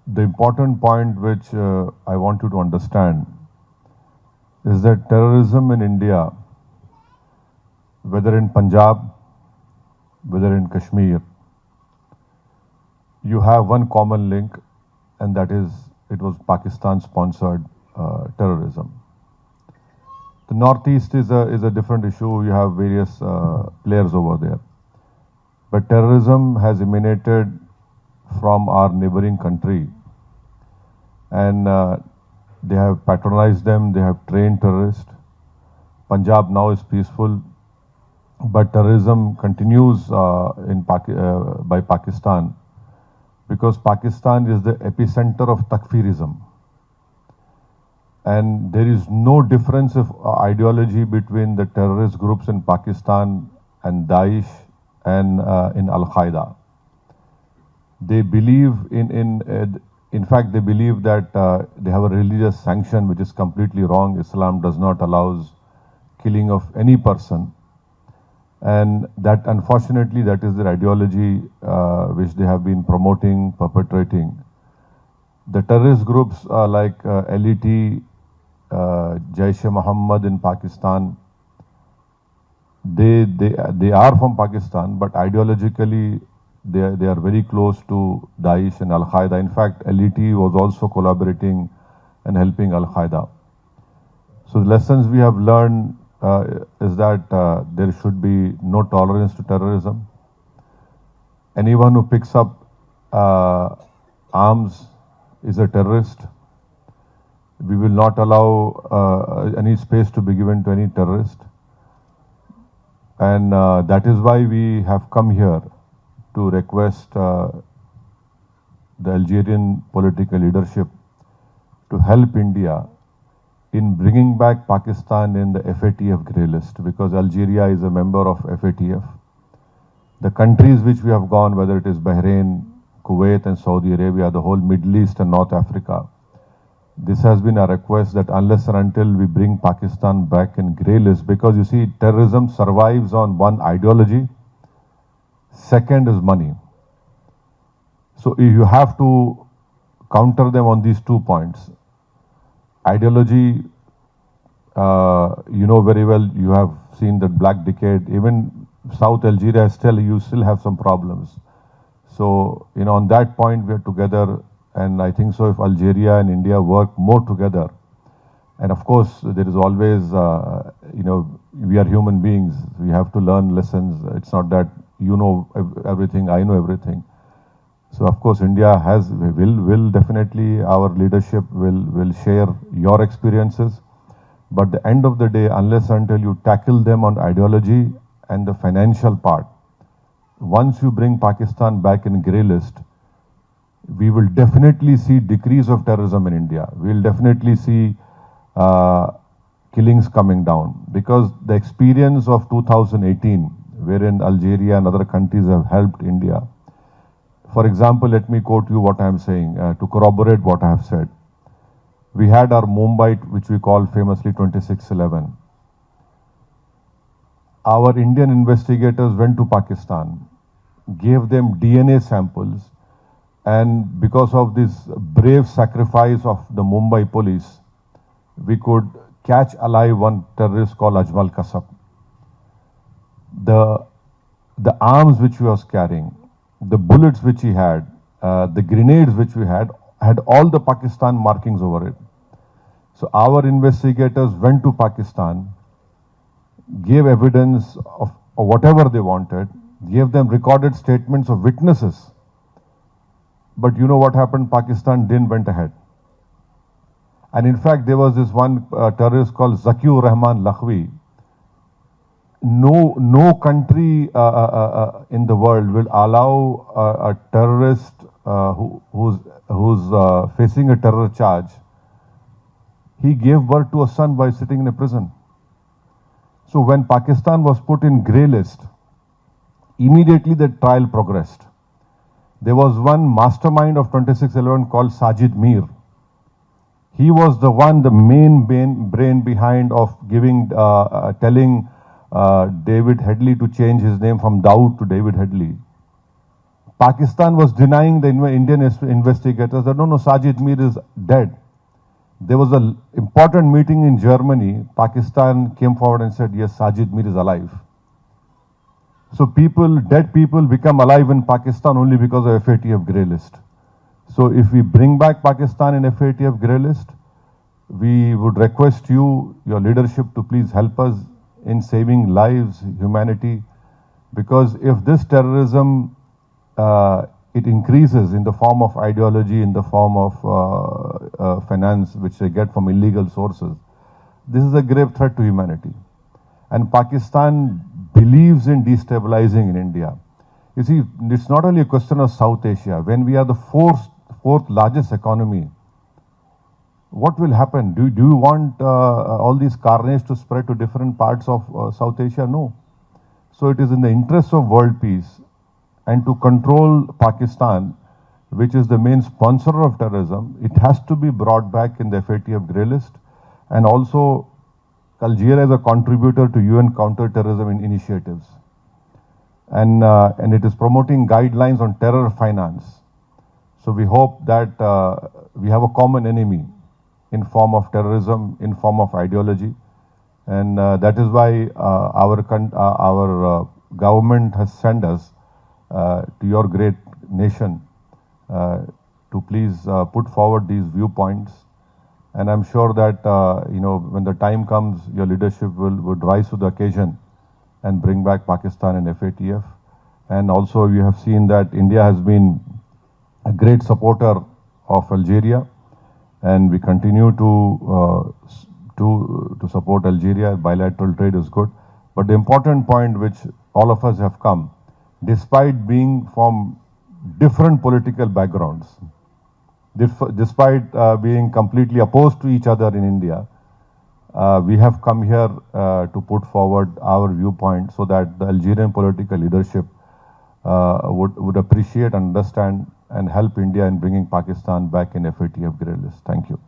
The important point which I want you to understand is that terrorism in India, whether in Punjab, whether in Kashmir, you have one common link, and that is it was Pakistan-sponsored terrorism. The Northeast is a different issue. You have various players over there. But terrorism has emanated from our neighboring country, and they have patronized them, they have trained terrorists. Punjab now is peaceful, but terrorism continues by Pakistan, because Pakistan is the epicenter of takfirism. And there is no difference of ideology between the terrorist groups in Pakistan and Daesh and in Al-Qaeda. They believe in fact, they believe that they have a religious sanction, which is completely wrong. Islam does not allow killing of any person. And that, unfortunately, that is their ideology which they have been promoting, perpetrating. The terrorist groups like LET, Jaish-e-Mohammed in Pakistan, they are from Pakistan, but ideologically they are very close to Daesh and Al-Qaeda. In fact, LET was also collaborating and helping Al-Qaeda. So the lessons we have learned is that there should be no tolerance to terrorism. Anyone who picks up arms is a terrorist. We will not allow any space to be given to any terrorist. And that is why we have come here to request the Algerian political leadership to help India in bringing back Pakistan in the FATF grey list, because Algeria is a member of FATF. The countries which we have gone, whether it is Bahrain, Kuwait and Saudi Arabia, the whole Middle East and North Africa, this has been a request that unless and until we bring Pakistan back in grey list, because you see, terrorism survives on one ideology, second is money. So you have to counter them on these 2 points. Ideology, you know very well, you have seen that Black Decade, even South Algeria you still have some problems. So, on that point we are together, and I think so if Algeria and India work more together, and of course there is always, we are human beings, we have to learn lessons. It's not that you know everything, I know everything. So of course India will definitely, our leadership will share your experiences. But at the end of the day, unless until you tackle them on ideology and the financial part, once you bring Pakistan back in grey list, we will definitely see decrease of terrorism in India. We will definitely see killings coming down, because the experience of 2018, wherein Algeria and other countries have helped India. For example, let me quote you what I am saying to corroborate what I have said. We had our Mumbai, which we call famously 26/11. Our Indian investigators went to Pakistan, gave them DNA samples, and because of this brave sacrifice of the Mumbai police, we could catch alive one terrorist called Ajmal Kasab. The arms which he was carrying, the bullets which he had, the grenades which we had all the Pakistan markings over it. So our investigators went to Pakistan, gave evidence of whatever they wanted, gave them recorded statements of witnesses. But you know what happened? Pakistan didn't went ahead. And in fact, there was this one terrorist called Zakiur Rahman Lakhvi. No country in the world will allow a terrorist who's facing a terror charge. He gave birth to a son by sitting in a prison. So when Pakistan was put in grey list, immediately the trial progressed. There was one mastermind of 26/11 called Sajid Mir. He was the main brain behind of telling David Headley to change his name from Dawood to David Headley. Pakistan was denying the Indian investigators that no, Sajid Mir is dead. There was an important meeting in Germany. Pakistan came forward and said, yes, Sajid Mir is alive. So dead people become alive in Pakistan only because of FATF grey list. So if we bring back Pakistan in FATF grey list, we would request you, your leadership, to please help us in saving lives, humanity, because if this terrorism, it increases in the form of ideology, in the form of finance, which they get from illegal sources, this is a grave threat to humanity. And Pakistan believes in destabilizing in India. You see, it's not only a question of South Asia. When we are the fourth largest economy, what will happen? Do you want all these carnage to spread to different parts of South Asia? No. So it is in the interest of world peace and to control Pakistan, which is the main sponsor of terrorism, it has to be brought back in the FATF grey list. And also, Algeria is a contributor to UN counter-terrorism initiatives. And it is promoting guidelines on terror finance. So we hope that we have a common enemy in form of terrorism, in form of ideology. And that is why our government has sent us to your great nation to please put forward these viewpoints. And I'm sure that, when the time comes, your leadership would rise to the occasion and bring back Pakistan and FATF. And also you have seen that India has been a great supporter of Algeria, and we continue to support Algeria. Bilateral trade is good. But the important point which all of us have come, despite being from different political backgrounds, despite being completely opposed to each other in India, we have come here to put forward our viewpoint so that the Algerian political leadership would appreciate, understand, and help India in bringing Pakistan back in FATF grey list. Thank you.